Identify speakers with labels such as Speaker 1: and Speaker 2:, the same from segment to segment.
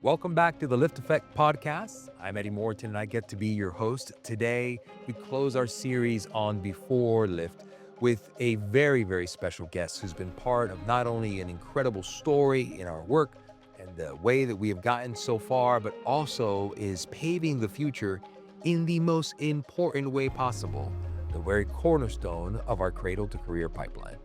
Speaker 1: Welcome back to the Lift Effect podcast. I'm Eddy Moratin and I get to be your host. Today, we close our series on Before Lift with a very, very special guest who's been part of not only an incredible story in our work and the way that we have gotten so far, but also is paving the future in the most important way possible, the very cornerstone of our cradle to career pipeline.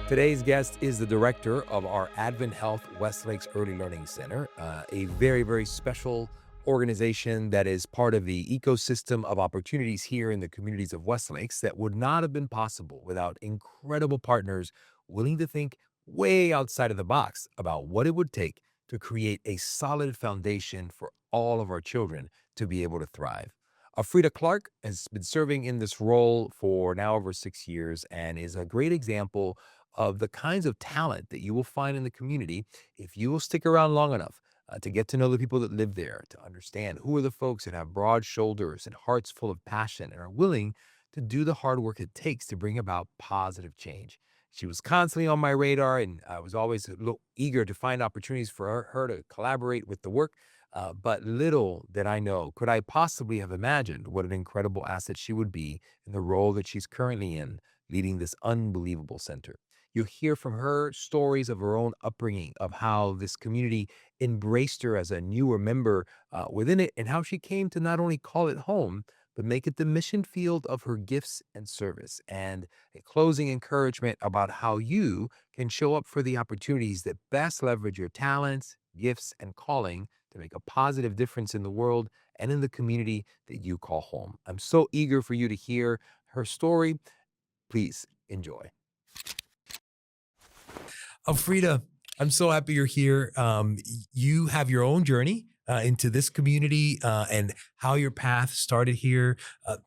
Speaker 1: Today's guest is the director of our AdventHealth West Lakes Early Learning Center, a very, very special organization that is part of the ecosystem of opportunities here in the communities of West Lakes that would not have been possible without incredible partners willing to think way outside of the box about what it would take to create a solid foundation for all of our children to be able to thrive. Alfreda Clark has been serving in this role for now over 6 years and is a great example of the kinds of talent that you will find in the community if you will stick around long enough to get to know the people that live there, to understand who are the folks that have broad shoulders and hearts full of passion and are willing to do the hard work it takes to bring about positive change. She was constantly on my radar, and I was always a little eager to find opportunities for her to collaborate with the work. But little did I know, could I possibly have imagined what an incredible asset she would be in the role that she's currently in, leading this unbelievable center. You'll hear from her stories of her own upbringing, of how this community embraced her as a newer member within it, and how she came to not only call it home, but make it the mission field of her gifts and service, and a closing encouragement about how you can show up for the opportunities that best leverage your talents, gifts, and calling to make a positive difference in the world and in the community that you call home. I'm so eager for you to hear her story. Please enjoy. Alfreda, I'm so happy you're here. You have your own journey into this community and how your path started here.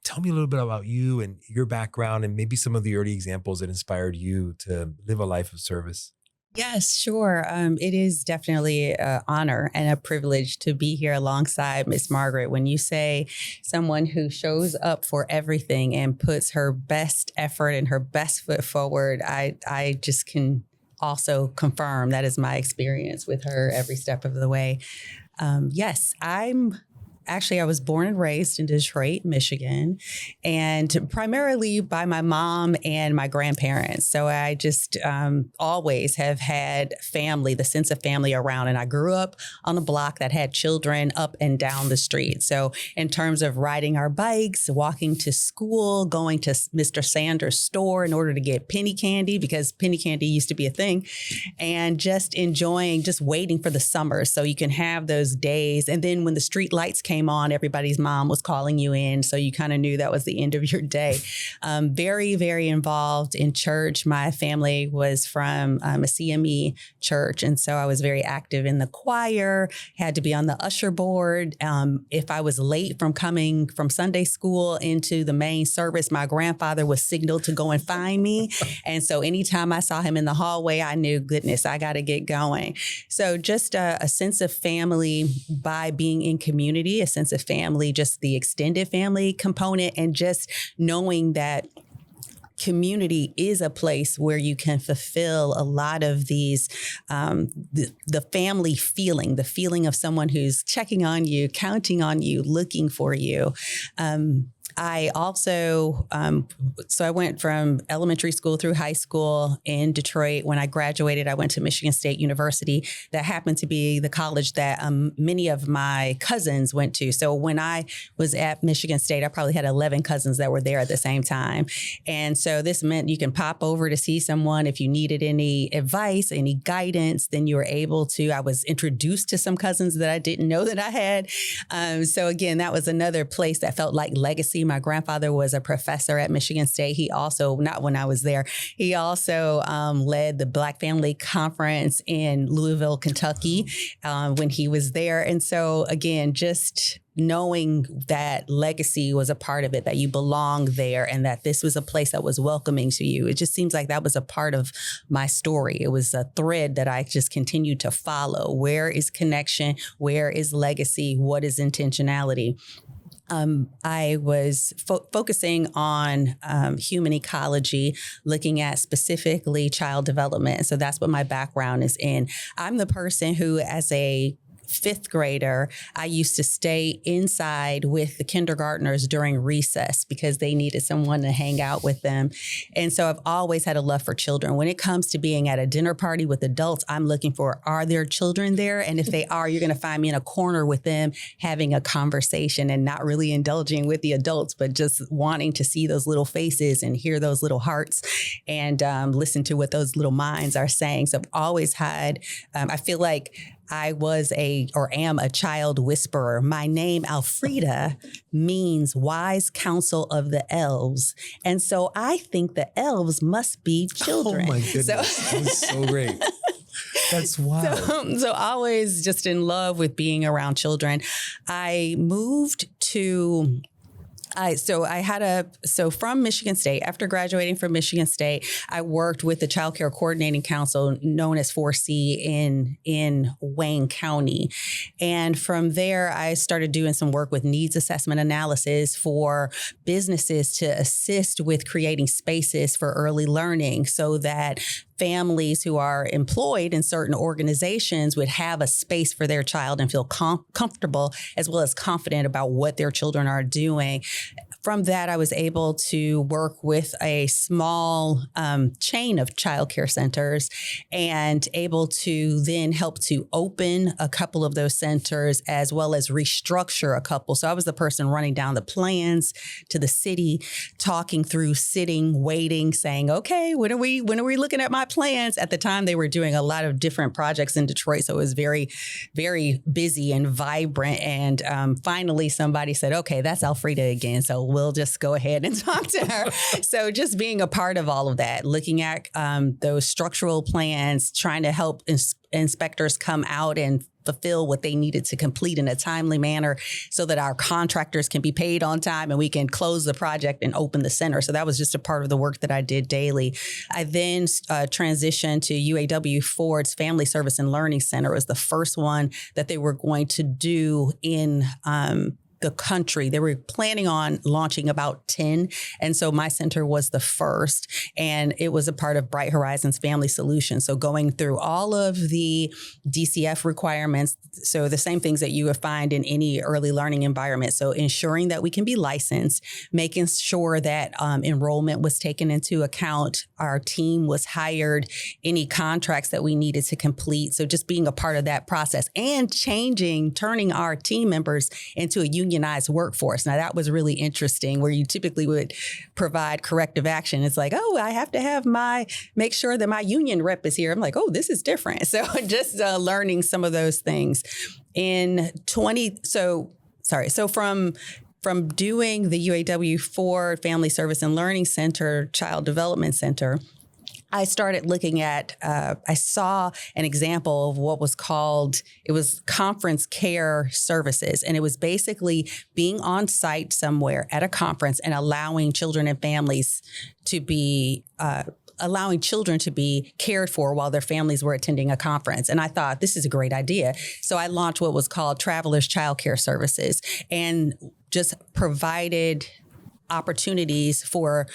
Speaker 1: Tell me a little bit about you and your background and maybe some of the early examples that inspired you to live a life of service.
Speaker 2: Yes, sure. It is definitely an honor and a privilege to be here alongside Miss Margaret. When you say someone who shows up for everything and puts her best effort and her best foot forward, I just can also confirm that is my experience with her every step of the way. Yes, I was born and raised in Detroit, Michigan, and primarily by my mom and my grandparents. So I just always have had family, the sense of family around. And I grew up on a block that had children up and down the street. So in terms of riding our bikes, walking to school, going to Mr. Sanders' store in order to get penny candy, because penny candy used to be a thing, and just enjoying, just waiting for the summer so you can have those days. And then when the street lights came on, everybody's mom was calling you in. So you kind of knew that was the end of your day. Very, very involved in church. My family was from a CME church. And so I was very active in the choir, had to be on the usher board. If I was late from coming from Sunday school into the main service, my grandfather was signaled to go and find me. And so anytime I saw him in the hallway, I knew, goodness, I got to get going. So just a sense of family by being in community, a sense of family, just the extended family component, and just knowing that community is a place where you can fulfill a lot of these, the family feeling, the feeling of someone who's checking on you, counting on you, looking for you. I also, so I went from elementary school through high school in Detroit. When I graduated, I went to Michigan State University. That happened to be the college that many of my cousins went to. So when I was at Michigan State, I probably had 11 cousins that were there at the same time. And so this meant you can pop over to see someone if you needed any advice, any guidance, then you were able to. I was introduced to some cousins that I didn't know that I had. So again, that was another place that felt like legacy My grandfather was a professor at Michigan State. He also, not when I was there, he also led the Black Family Conference in Louisville, Kentucky, when he was there. And so again, just knowing that legacy was a part of it, that you belong there, and that this was a place that was welcoming to you. It just seems like that was a part of my story. It was a thread that I just continued to follow. Where is connection? Where is legacy? What is intentionality? I was focusing on human ecology, looking at specifically child development. So that's what my background is in. I'm the person who, as a fifth grader, I used to stay inside with the kindergartners during recess because they needed someone to hang out with them. And so I've always had a love for children. When it comes to being at a dinner party with adults, I'm looking for, are there children there? And if they are, you're going to find me in a corner with them having a conversation and not really indulging with the adults, but just wanting to see those little faces and hear those little hearts and listen to what those little minds are saying. So I've always had, I feel like I was am a child whisperer. My name, Alfreda, means wise counsel of the elves. And so I think the elves must be children.
Speaker 1: Oh my goodness, that was so great. That's wild.
Speaker 2: So always just in love with being around children. I moved to... So from Michigan State, after graduating from Michigan State, I worked with the Child Care Coordinating Council, known as 4C, in Wayne County. And from there, I started doing some work with needs assessment analysis for businesses to assist with creating spaces for early learning so that families who are employed in certain organizations would have a space for their child and feel comfortable as well as confident about what their children are doing. From that, I was able to work with a small chain of childcare centers and able to then help to open a couple of those centers as well as restructure a couple. So I was the person running down the plans to the city, talking through, sitting, waiting, saying, okay, when are we looking at my plans? At the time, they were doing a lot of different projects in Detroit. So it was very, very busy and vibrant. And finally, somebody said, okay, that's Alfreda again. So we'll just go ahead and talk to her. So just being a part of all of that, looking at those structural plans, trying to help inspectors come out and fulfill what they needed to complete in a timely manner so that our contractors can be paid on time and we can close the project and open the center. So that was just a part of the work that I did daily. I then transitioned to UAW Ford's Family Service and Learning Center. It was the first one that they were going to do in the country. They were planning on launching about 10. And so my center was the first, and it was a part of Bright Horizons Family Solutions. So going through all of the DCF requirements, so the same things that you would find in any early learning environment. So ensuring that we can be licensed, making sure that enrollment was taken into account, our team was hired, any contracts that we needed to complete. So just being a part of that process and turning our team members into a unionized workforce. Now that was really interesting, where you typically would provide corrective action. It's like, oh, I have to make sure that my union rep is here. I'm like, oh, this is different. So just learning some of those things so from doing the UAW Ford Family Service and Learning Center, Child Development Center, I started looking at, I saw an example of what was called, it was conference care services. And it was basically being on site somewhere at a conference and allowing children and families to be, cared for while their families were attending a conference. And I thought, this is a great idea. So I launched what was called Travelers Child Care Services and just provided opportunities for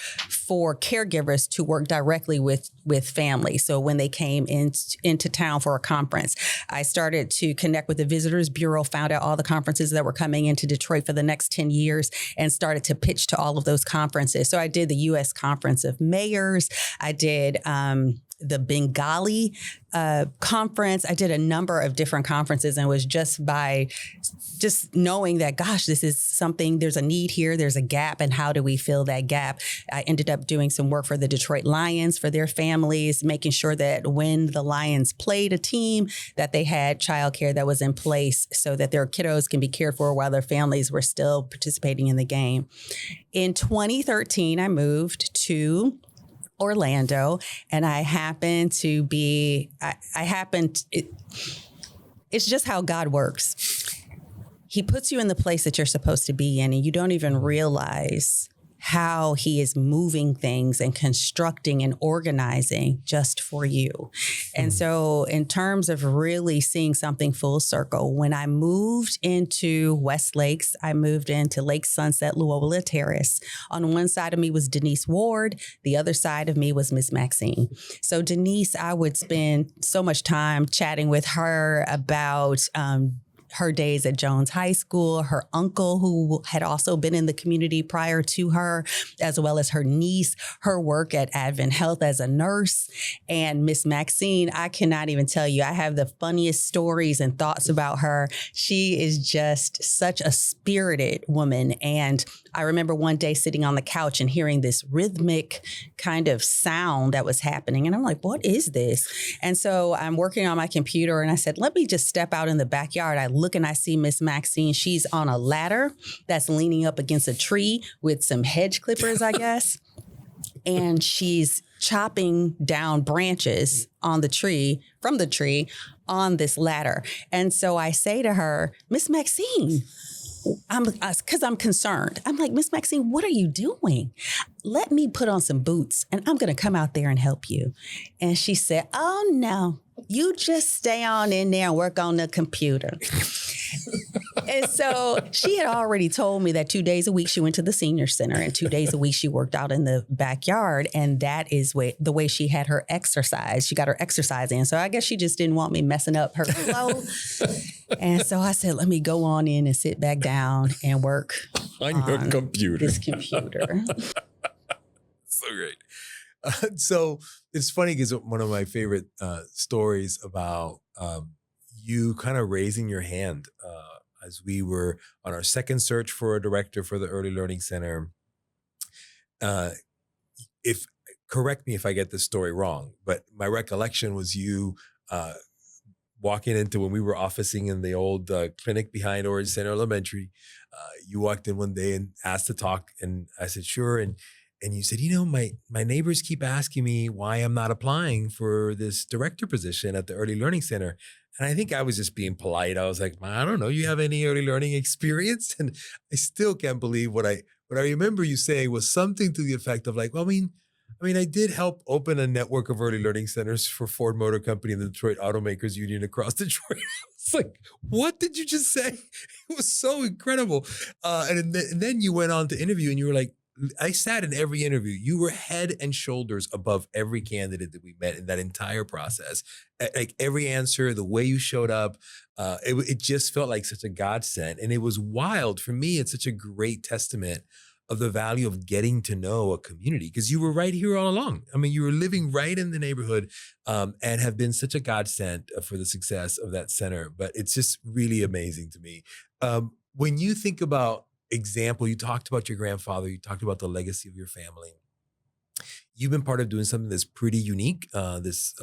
Speaker 2: caregivers to work directly with families. So when they came into town for a conference, I started to connect with the Visitors Bureau, found out all the conferences that were coming into Detroit for the next 10 years and started to pitch to all of those conferences. So I did the U.S. Conference of Mayors. I did the Bengali conference. I did a number of different conferences, and it was just by just knowing that, gosh, this is something, there's a need here, there's a gap, and how do we fill that gap? I ended up doing some work for the Detroit Lions for their families, making sure that when the Lions played a team, that they had childcare that was in place so that their kiddos can be cared for while their families were still participating in the game. In 2013, I moved to Orlando, and I happened to be, it's just how God works. He puts you in the place that you're supposed to be in, and you don't even realize how he is moving things and constructing and organizing just for you. And so in terms of really seeing something full circle, when I moved into West Lakes, I moved into Lake Sunset, Luola Terrace. On one side of me was Denise Ward. The other side of me was Miss Maxine. So Denise, I would spend so much time chatting with her about her days at Jones High School, her uncle who had also been in the community prior to her, as well as her niece, her work at AdventHealth as a nurse. And Miss Maxine, I cannot even tell you, I have the funniest stories and thoughts about her. She is just such a spirited woman. And I remember one day sitting on the couch and hearing this rhythmic kind of sound that was happening. And I'm like, what is this? And so I'm working on my computer, and I said, let me just step out in the backyard. I look and I see Miss Maxine. She's on a ladder that's leaning up against a tree with some hedge clippers, I guess. And she's chopping down branches on the tree, from the tree, on this ladder. And so I say to her, Miss Maxine, because I'm concerned. I'm like, Miss Maxine, what are you doing? Let me put on some boots and I'm going to come out there and help you. And she said, oh no, you just stay on in there and work on the computer. And so she had already told me that 2 days a week she went to the senior center, and 2 days a week she worked out in the backyard. And that is the way she had her exercise. She got her exercise in. So I guess she just didn't want me messing up her flow. And so I said, let me go on in and sit back down and work
Speaker 1: on your computer.
Speaker 2: This computer.
Speaker 1: So great. So it's funny because one of my favorite stories about you kind of raising your hand as we were on our second search for a director for the Early Learning Center. Correct me if I get this story wrong, but my recollection was you walking into, when we were officing in the old clinic behind Orange Center Elementary. You walked in one day and asked to talk, and I said, sure. And you said, my neighbors keep asking me why I'm not applying for this director position at the Early Learning Center. And I think I was just being polite. I was like, I don't know, you have any early learning experience? And I still can't believe what I remember you saying was something to the effect of like, well, I mean, I did help open a network of early learning centers for Ford Motor Company and the Detroit Automakers Union across Detroit. It's like, what did you just say? It was so incredible. And then you went on to interview, and you were like, I sat in every interview. You were head and shoulders above every candidate that we met in that entire process. Like every answer, the way you showed up, it just felt like such a godsend. And it was wild. For me, it's such a great testament of the value of getting to know a community, because you were right here all along. I mean, you were living right in the neighborhood and have been such a godsend for the success of that center. But it's just really amazing to me. When you think about example, you talked about your grandfather, you talked about the legacy of your family. You've been part of doing something that's pretty unique, this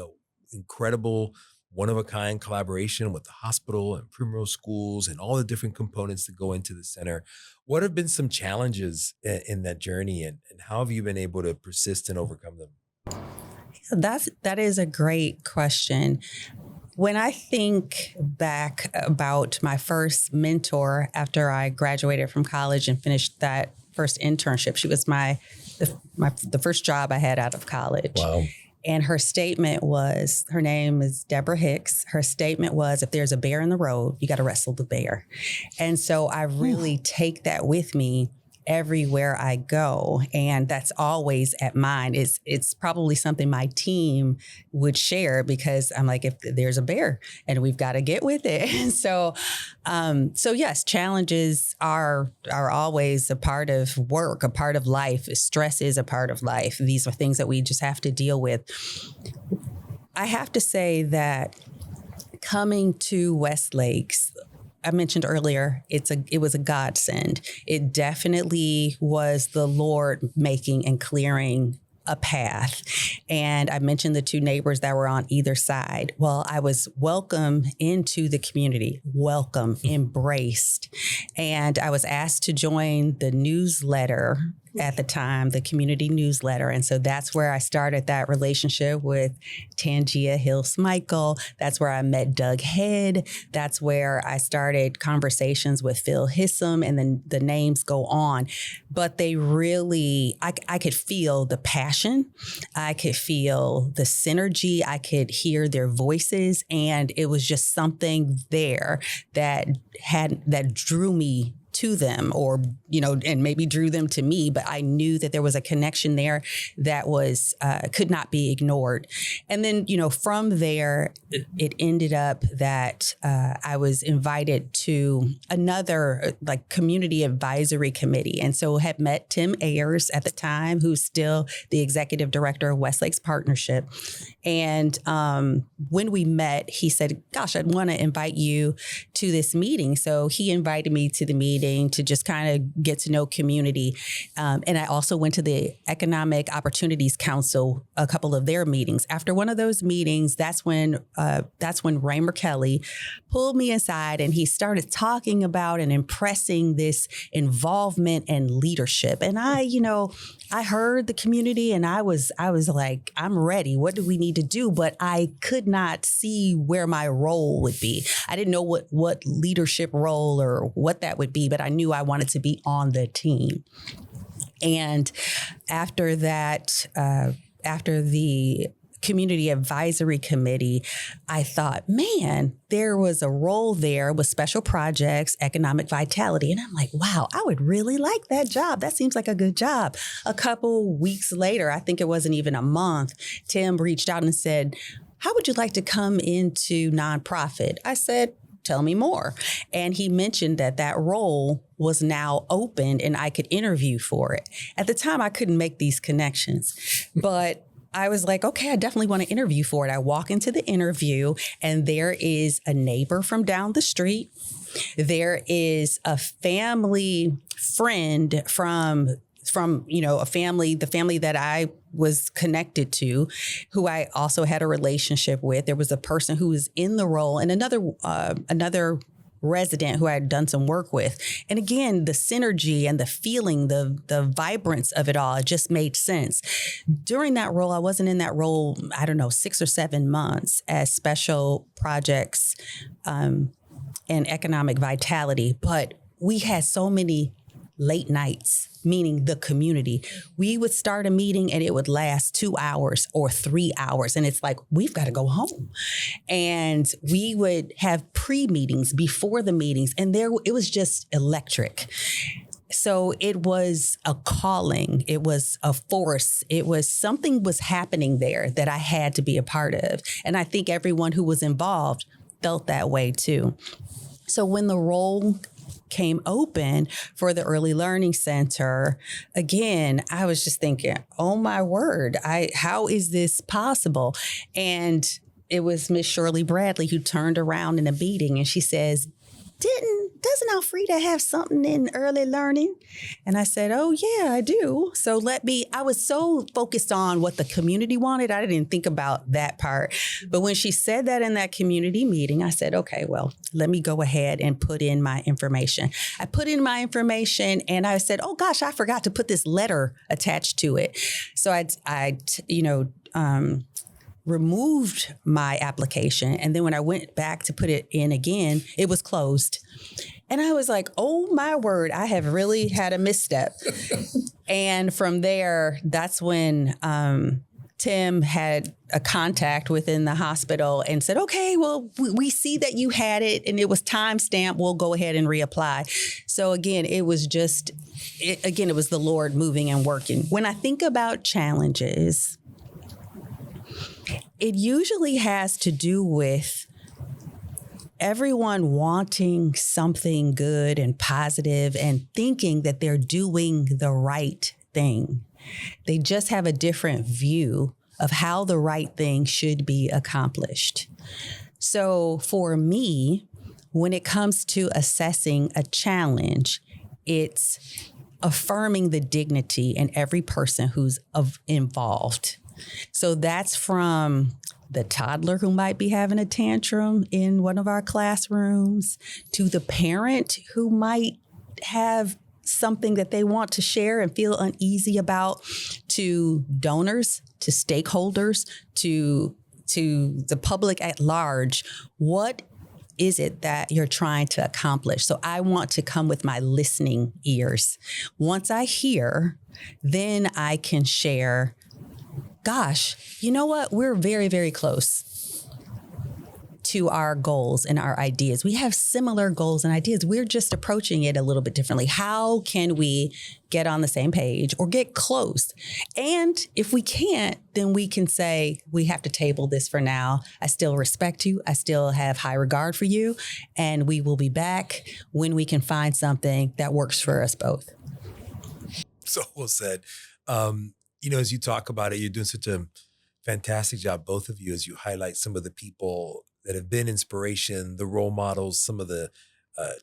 Speaker 1: incredible one-of-a-kind collaboration with the hospital and Primrose Schools and all the different components that go into the center. What have been some challenges in that journey, and how have you been able to persist and overcome them?
Speaker 2: That is a great question. When I think back about my first mentor after I graduated from college and finished that first internship, she was the first job I had out of college.
Speaker 1: Wow.
Speaker 2: And her statement was, her name is Deborah Hicks. Her statement was, if there's a bear in the road, you got to wrestle the bear. And so I really take that with me everywhere I go. And that's always at mine. It's probably something my team would share, because I'm like, if there's a bear and we've got to get with it. And so yes, challenges are always a part of work, a part of life. Stress is a part of life. These are things that we just have to deal with. I have to say that coming to Westlakes, I mentioned earlier, it was a godsend. It definitely was the Lord making and clearing a path. And I mentioned the two neighbors that were on either side. Well, I was welcome into the community, welcome, embraced. And I was asked to join the newsletter at the time, the community newsletter. And so that's where I started that relationship with Tangia Hills-Michael. That's where I met Doug Head. That's where I started conversations with Phil Hissam, and then the names go on. But they really, I could feel the passion. I could feel the synergy. I could hear their voices. And it was just something there that drew me to them, or, and maybe drew them to me, but I knew that there was a connection there that was, could not be ignored. And then, from there, it ended up that I was invited to another community advisory committee. And so had met Tim Ayers at the time, who's still the executive director of Westlakes Partnership. And when we met, he said, gosh, I'd want to invite you to this meeting. So he invited me to the meeting to just kind of get to know community. And I also went to the Economic Opportunities Council, a couple of their meetings. After one of those meetings, that's when Raymer Kelly pulled me aside, and he started talking about and impressing this involvement and leadership. And I heard the community, and I was like, I'm ready. What do we need to do? But I could not see where my role would be. I didn't know what leadership role or what that would be, but I knew I wanted to be on the team. And after that, after the Community Advisory Committee, I thought, man, there was a role there with special projects, economic vitality. And I'm like, wow, I would really like that job. That seems like a good job. A couple weeks later, I think it wasn't even a month, Tim reached out and said, how would you like to come into nonprofit? I said, tell me more. And he mentioned that role was now open and I could interview for it. At the time, I couldn't make these connections, but I was like, okay, I definitely want to interview for it. I walk into the interview, and there is a neighbor from down the street. There is a family friend from a family, the family that I was connected to, who I also had a relationship with. There was a person who was in the role, and another resident who I had done some work with. And again, the synergy and the feeling, the vibrance of it all, it just made sense. During that role, I wasn't in that role, 6 or 7 months as special projects and economic vitality, but we had so many late nights, meaning the community. We would start a meeting and it would last 2 hours or 3 hours. And it's like, we've got to go home. And we would have pre-meetings before the meetings. And it was just electric. So it was a calling. It was a force. It was something was happening there that I had to be a part of. And I think everyone who was involved felt that way too. So when the role came open for the Early Learning Center, again, I was just thinking, oh my word, how is this possible? And it was Miss Shirley Bradley who turned around in a meeting and she says, doesn't Alfreda have something in early learning? And I said, oh yeah, I do. So I was so focused on what the community wanted. I didn't think about that part. But when she said that in that community meeting, I said, okay, well, let me go ahead and put in my information. I put in my information and I said, oh gosh, I forgot to put this letter attached to it. So I removed my application. And then when I went back to put it in again, it was closed. And I was like, oh my word, I have really had a misstep. And from there, that's when Tim had a contact within the hospital and said, okay, well, we see that you had it and it was time stamped. We'll go ahead and reapply. So again, it was the Lord moving and working. When I think about challenges, it usually has to do with everyone wanting something good and positive and thinking that they're doing the right thing. They just have a different view of how the right thing should be accomplished. So for me, when it comes to assessing a challenge, it's affirming the dignity in every person who's involved. So that's from the toddler who might be having a tantrum in one of our classrooms to the parent who might have something that they want to share and feel uneasy about, to donors, to stakeholders, to the public at large. What is it that you're trying to accomplish? So I want to come with my listening ears. Once I hear, then I can share, gosh, you know what? We're very, very close to our goals and our ideas. We have similar goals and ideas. We're just approaching it a little bit differently. How can we get on the same page or get close? And if we can't, then we can say, we have to table this for now. I still respect you. I still have high regard for you. And we will be back when we can find something that works for us both.
Speaker 1: So well said. As you talk about it, you're doing such a fantastic job, both of you, as you highlight some of the people that have been inspiration, the role models, some of the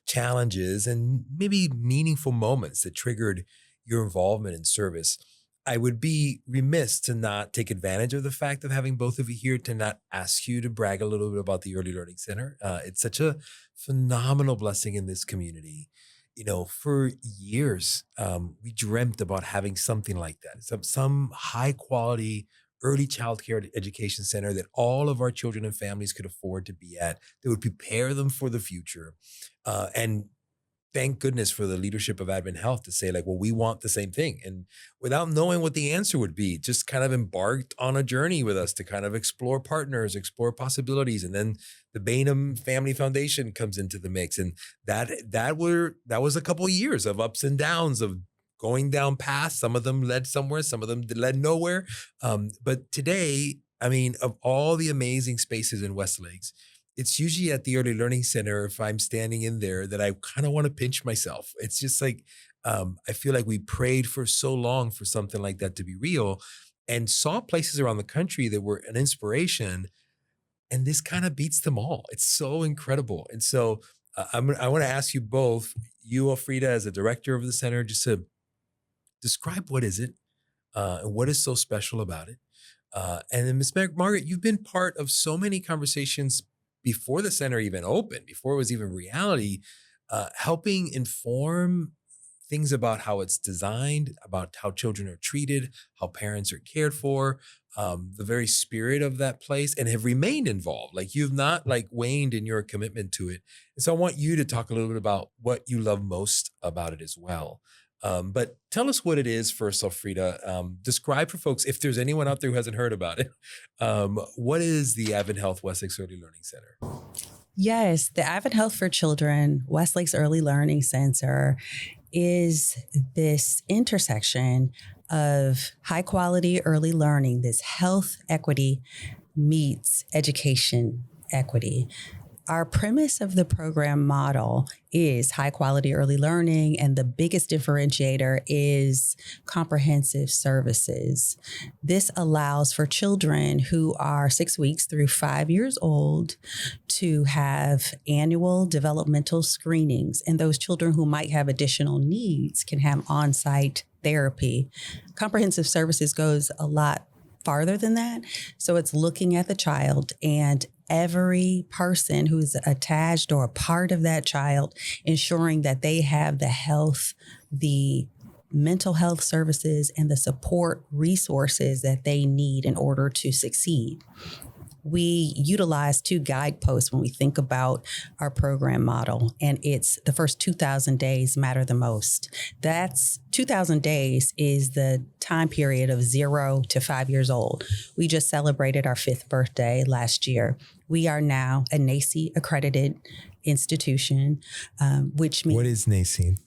Speaker 1: challenges, and maybe meaningful moments that triggered your involvement in service. I would be remiss to not take advantage of the fact of having both of you here to not ask you to brag a little bit about the Early Learning Center. It's such a phenomenal blessing in this community. For years, we dreamt about having something like that, some high quality early child care education center that all of our children and families could afford to be at, that would prepare them for the future. And thank goodness for the leadership of AdventHealth to say, we want the same thing. And without knowing what the answer would be, just kind of embarked on a journey with us to kind of explore partners, explore possibilities. And then the Bainham Family Foundation comes into the mix. And that was a couple of years of ups and downs, of going down paths. Some of them led somewhere, some of them led nowhere. But today, of all the amazing spaces in West Lakes, it's usually at the Early Learning Center, if I'm standing in there, that I kind of want to pinch myself. It's just I feel like we prayed for so long for something like that to be real, and saw places around the country that were an inspiration. And this kind of beats them all. It's so incredible. And so I want to ask you both, you, Alfreda, as a director of the center, just to describe what is it and what is so special about it. And then Ms. Margaret, you've been part of so many conversations before the center even opened, before it was even reality, helping inform things about how it's designed, about how children are treated, how parents are cared for, the very spirit of that place, and have remained involved. You've not waned in your commitment to it. And so I want you to talk a little bit about what you love most about it as well. But tell us what it is first, Alfreda. Describe for folks, if there's anyone out there who hasn't heard about it, what is the AdventHealth West Lakes Early Learning Center?
Speaker 2: Yes, the AdventHealth for Children West Lakes Early Learning Center is this intersection of high quality early learning, this health equity meets education equity. Our premise of the program model is high quality early learning, and the biggest differentiator is comprehensive services. This allows for children who are 6 weeks through 5 years old to have annual developmental screenings, and those children who might have additional needs can have on-site therapy. Comprehensive services goes a lot farther than that. So it's looking at the child and every person who's attached or a part of that child, ensuring that they have the health, the mental health services, and the support resources that they need in order to succeed. we utilize two guideposts when we think about our program model, and it's the first 2,000 days matter the most. That's 2,000 days is the time period of 0 to 5 years old. We just celebrated our 5th birthday last year. We are now a NACCE accredited institution, which means—
Speaker 1: What is NACCE?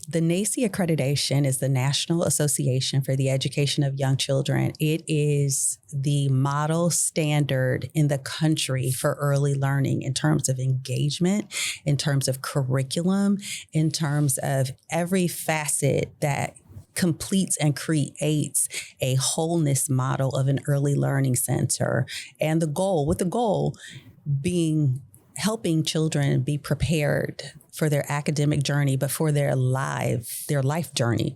Speaker 2: The NACCE accreditation is the National Association for the Education of Young Children. It is the model standard in the country for early learning in terms of engagement, in terms of curriculum, in terms of every facet that completes and creates a wholeness model of an early learning center. And the goal being helping children be prepared for their academic journey, but for their life journey.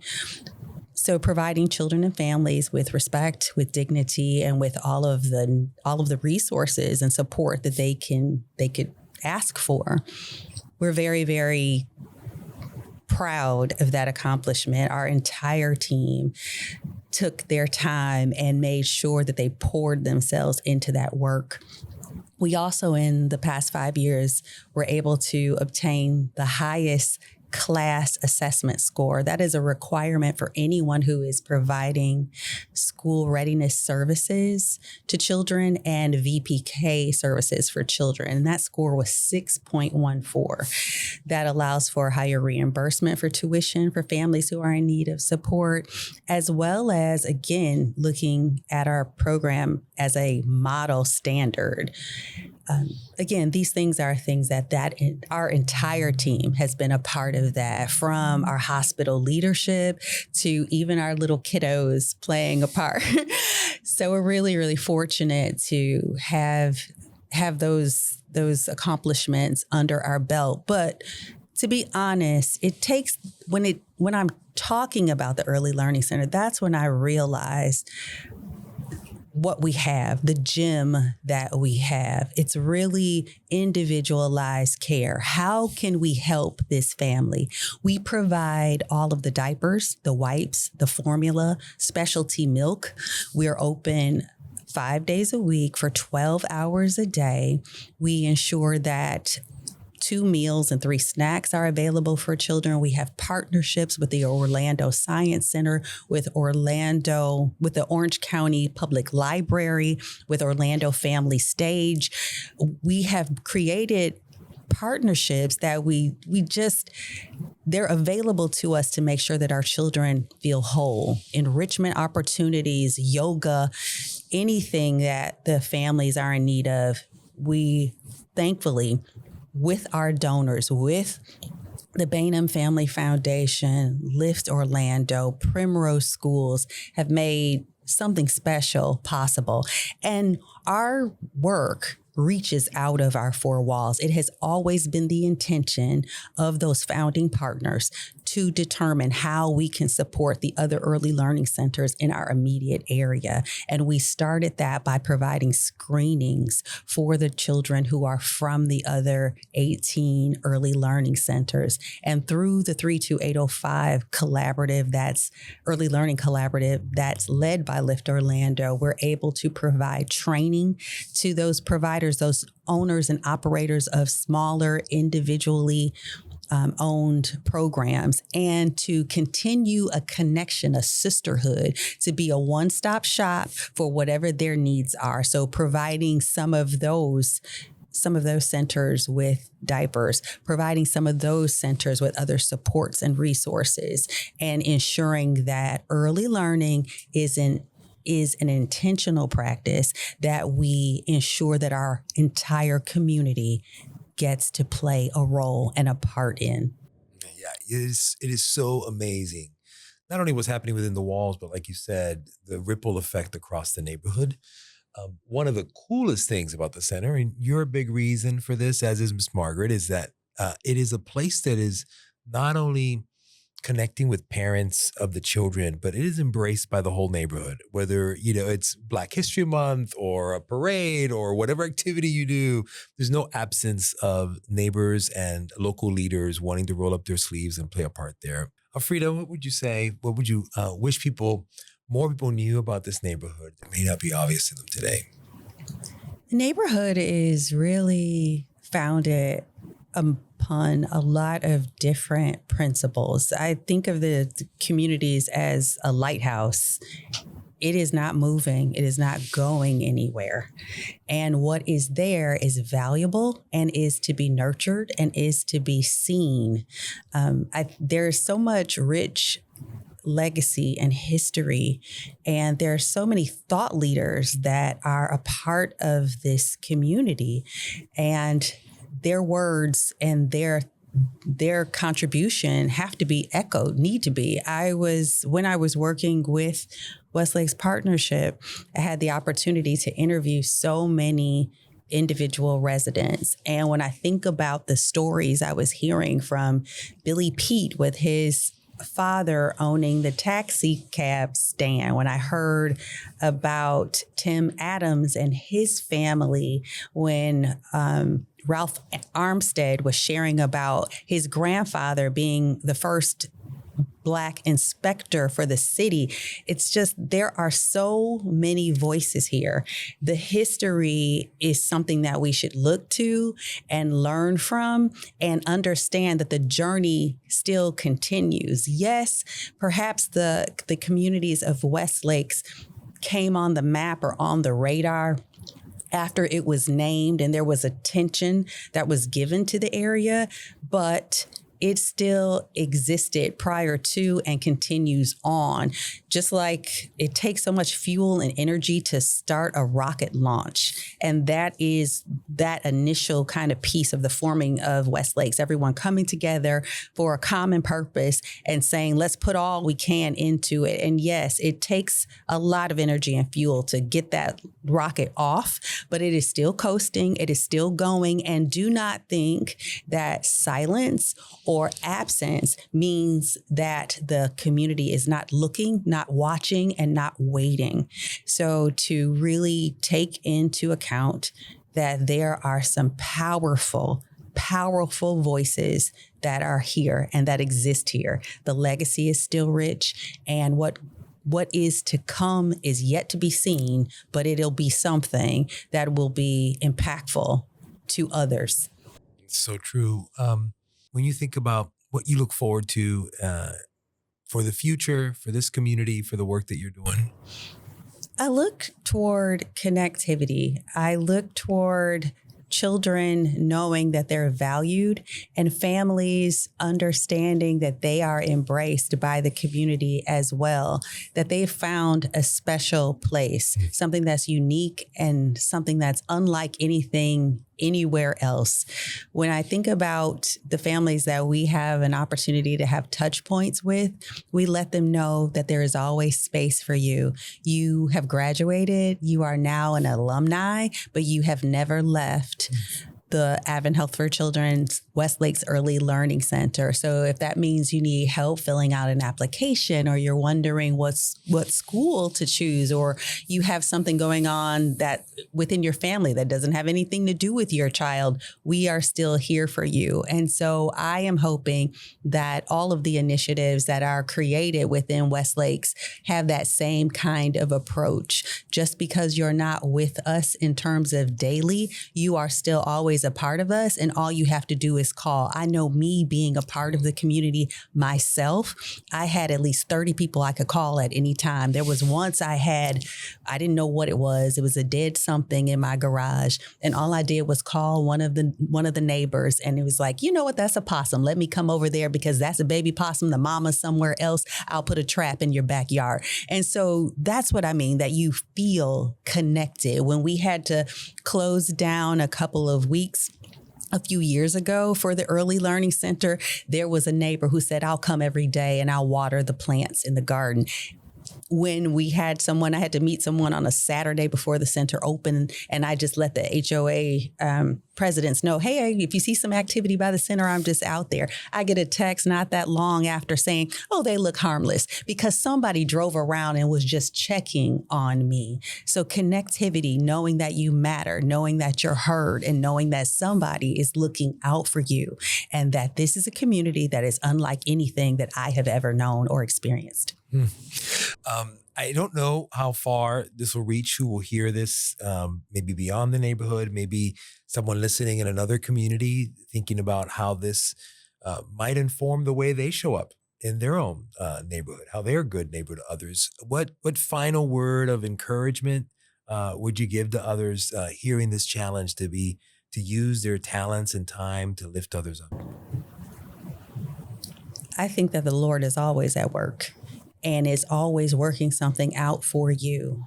Speaker 2: So providing children and families with respect, with dignity, and with all of the resources and support that they could ask for. We're very, very proud of that accomplishment. Our entire team took their time and made sure that they poured themselves into that work. We also, in the past 5 years, were able to obtain the highest class assessment score. That is a requirement for anyone who is providing school readiness services to children and VPK services for children. And that score was 6.14. That allows for higher reimbursement for tuition for families who are in need of support, as well as, again, looking at our program as a model standard. Again, these things are things that our entire team has been a part of, that from our hospital leadership to even our little kiddos playing a part. So we're really, really fortunate to have those accomplishments under our belt. But to be honest, it takes, when I'm talking about the Early Learning Center, that's when I realized what we have, the gem that we have. It's really individualized care. How can we help this family? We provide all of the diapers, the wipes, the formula, specialty milk. We're open 5 days a week for 12 hours a day. We ensure that 2 meals and 3 snacks are available for children. We have partnerships with the Orlando Science Center, with the Orange County Public Library, with Orlando Family Stage. We have created partnerships that they're available to us to make sure that our children feel whole. Enrichment opportunities, yoga, anything that the families are in need of. We thankfully, with our donors, with the Bainham Family Foundation, Lift Orlando, Primrose Schools, have made something special possible. And our work reaches out of our 4 walls. It has always been the intention of those founding partners to determine how we can support the other early learning centers in our immediate area. And we started that by providing screenings for the children who are from the other 18 early learning centers. And through the 32805 collaborative, that's early learning collaborative, that's led by Lift Orlando, we're able to provide training to those providers, those owners and operators of smaller individually owned programs, and to continue a connection, a sisterhood, to be a one-stop shop for whatever their needs are. So providing some of those centers with diapers, providing some of those centers with other supports and resources, and ensuring that early learning is an intentional practice that we ensure that our entire community gets to play a role and a part in.
Speaker 1: Yeah, it is so amazing. Not only what's happening within the walls, but like you said, the ripple effect across the neighborhood. One of the coolest things about the center, and you're a big reason for this, as is Miss Margaret, is that it is a place that is not only connecting with parents of the children, but it is embraced by the whole neighborhood, whether, it's Black History Month or a parade or whatever activity you do. There's no absence of neighbors and local leaders wanting to roll up their sleeves and play a part there. Alfreda, what would you say? What would you wish more people knew about this neighborhood that may not be obvious to them today?
Speaker 2: The neighborhood is really founded upon a lot of different principles. I think of the communities as a lighthouse. It is not moving. It is not going anywhere. And what is there is valuable and is to be nurtured and is to be seen. There's so much rich legacy and history, and there are so many thought leaders that are a part of this community, and their words and their contribution have to be echoed, need to be. When I was working with Westlake's Partnership, I had the opportunity to interview so many individual residents. And when I think about the stories I was hearing from Billy Pete with his father owning the taxi cab stand, when I heard about Tim Adams and his family, when Ralph Armstead was sharing about his grandfather being the first Black inspector for the city. It's just, there are so many voices here. The history is something that we should look to and learn from and understand that the journey still continues. Yes, perhaps the communities of Westlakes came on the map or on the radar after it was named and there was attention that was given to the area, but it still existed prior to and continues on. Just like it takes so much fuel and energy to start a rocket launch. And that is that initial kind of piece of the forming of Westlakes, everyone coming together for a common purpose and saying, let's put all we can into it. And yes, it takes a lot of energy and fuel to get that rocket off, but it is still coasting, it is still going. And do not think that silence or absence means that the community is not looking, not watching, and not waiting. So to really take into account that there are some powerful voices that are here and that exist here. The legacy is still rich, and what is to come is yet to be seen, but it'll be something that will be impactful to others.
Speaker 1: It's so true. When you think about what you look forward to for the future, for this community, for the work that you're doing?
Speaker 2: I look toward connectivity. I look toward children knowing that they're valued and families understanding that they are embraced by the community as well, that they've found a special place, something that's unique and something that's unlike anything anywhere else. When I think about the families that we have an opportunity to have touch points with, we let them know that there is always space for you. You have graduated, you are now an alumni, but you have never left the AdventHealth for Children's Westlake's Early Learning Center. So if that means you need help filling out an application, or you're wondering what school to choose, or you have something going on that within your family that doesn't have anything to do with your child, we are still here for you. And so I am hoping that all of the initiatives that are created within Westlakes have that same kind of approach. Just because you're not with us in terms of daily, you are still always a part of us, and all you have to do is call. I know, me being a part of the community myself, I had at least 30 people I could call at any time. There was once I didn't know what it was. It was a dead something in my garage, and all I did was call one of the neighbors, and it was like, you know what, that's a possum. Let me come over there because that's a baby possum. The mama's somewhere else. I'll put a trap in your backyard. And so that's what I mean, that you feel connected. When we had to close down a couple of weeks a few years ago for the Early Learning Center, there was a neighbor who said, I'll come every day and I'll water the plants in the garden. When I had to meet someone on a Saturday before the center opened, and I just let the HOA presidents know, hey, if you see some activity by the center, I'm just out there. I get a text not that long after saying, oh, they look harmless, because somebody drove around and was just checking on me. So connectivity, knowing that you matter, knowing that you're heard, and knowing that somebody is looking out for you, and that this is a community that is unlike anything that I have ever known or experienced.
Speaker 1: I don't know how far this will reach, who will hear this, maybe beyond the neighborhood, maybe someone listening in another community thinking about how this might inform the way they show up in their own neighborhood, how they're a good neighbor to others. What final word of encouragement would you give to others hearing this challenge to use their talents and time to lift others up?
Speaker 2: I think that the Lord is always at work and is always working something out for you.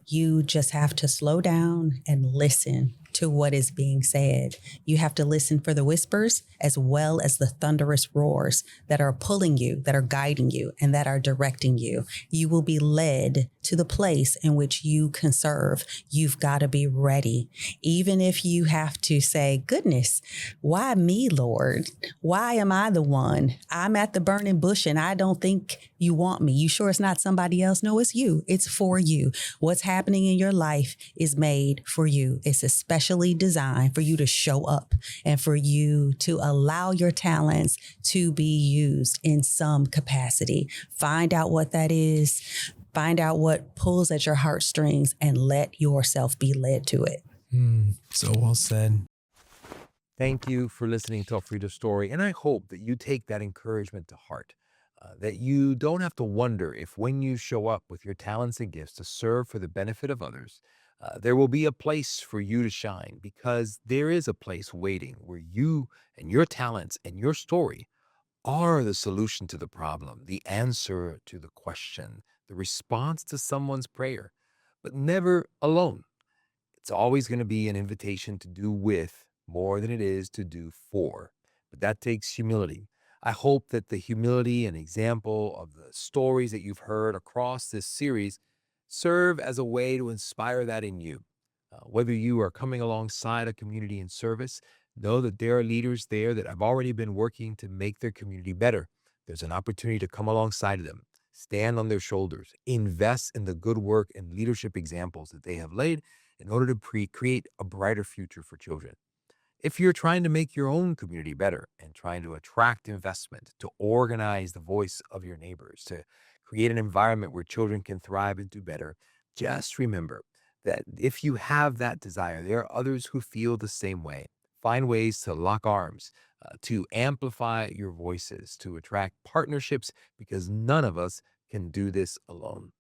Speaker 2: You just have to slow down and listen to what is being said. You have to listen for the whispers as well as the thunderous roars that are pulling you, that are guiding you, and that are directing you. You will be led to the place in which you can serve. You've got to be ready. Even if you have to say, goodness, why me, Lord? Why am I the one? I'm at the burning bush and I don't think you want me. You sure it's not somebody else? No, it's you. It's for you. What's happening in your life is made for you. It's especially designed for you to show up and for you to allow your talents to be used in some capacity. Find out what that is. Find out what pulls at your heartstrings and let yourself be led to it.
Speaker 1: So well said. Thank you for listening to Alfreda's story, and I hope that you take that encouragement to heart. That you don't have to wonder if when you show up with your talents and gifts to serve for the benefit of others, there will be a place for you to shine, because there is a place waiting where you and your talents and your story are the solution to the problem, the answer to the question, the response to someone's prayer, but never alone. It's always going to be an invitation to do with more than it is to do for. But that takes humility. I hope that the humility and example of the stories that you've heard across this series serve as a way to inspire that in you. Whether you are coming alongside a community in service, know that there are leaders there that have already been working to make their community better. There's an opportunity to come alongside them, stand on their shoulders, invest in the good work and leadership examples that they have laid in order to create a brighter future for children. If you're trying to make your own community better and trying to attract investment, to organize the voice of your neighbors, to create an environment where children can thrive and do better, just remember that if you have that desire, there are others who feel the same way. Find ways to lock arms, to amplify your voices, to attract partnerships, because none of us can do this alone.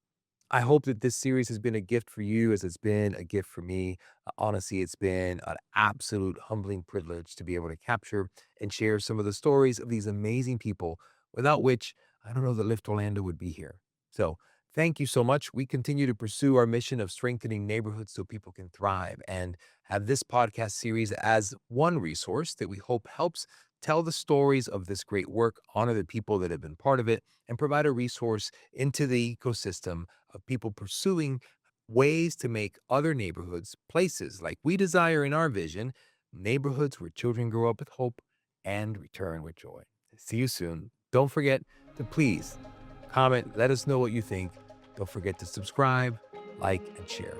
Speaker 1: I hope that this series has been a gift for you as it's been a gift for me. Honestly, it's been an absolute humbling privilege to be able to capture and share some of the stories of these amazing people, without which I don't know that Lift Orlando would be here. So thank you so much. We continue to pursue our mission of strengthening neighborhoods so people can thrive, and have this podcast series as one resource that we hope helps tell the stories of this great work, honor the people that have been part of it, and provide a resource into the ecosystem of people pursuing ways to make other neighborhoods places like we desire in our vision, neighborhoods where children grow up with hope and return with joy. See you soon. Don't forget to please comment, let us know what you think. Don't forget to subscribe, like, and share.